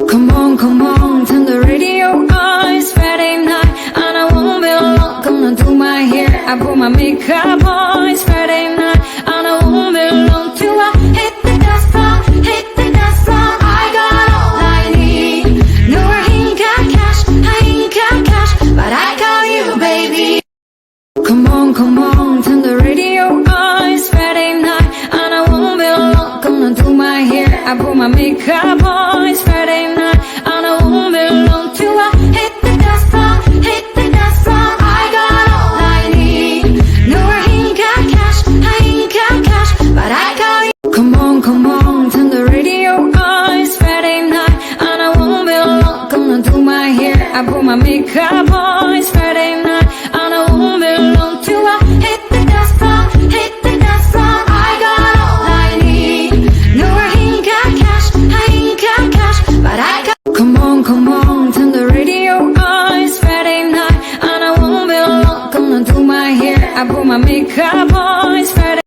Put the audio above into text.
Come on, turn the radio on. It's Friday night, and I won't be long. Gonna do my hair, I put my makeup on. It's Friday night, and I won't be long till I hit the dance floor, hit the dance floor. I got all I need. No, I ain't got cash, I ain't got cash, but I got you, baby. Come on, turn the radio on. It's Friday night, and I won't be long. Gonna do my hair, I put my makeup on. It's Friday night, and I won't be long till I hit the dance floor, hit the dance floor. I got all I need. No, I ain't got cash, I ain't got cash, but I got you. Come on, turn the radio on. It's Friday night, and I won't be long. Gonna do my hair, I put my makeup on. It's Friday night, and I won't be long till I hit the dance floor, hit the dance floor. I got all I need. No, I ain't got cash, I ain't got cash, but I got. Come on, turn the radio on. It's Friday night, and I won't be long. Gonna do my hair, I put my makeup on. It's Friday.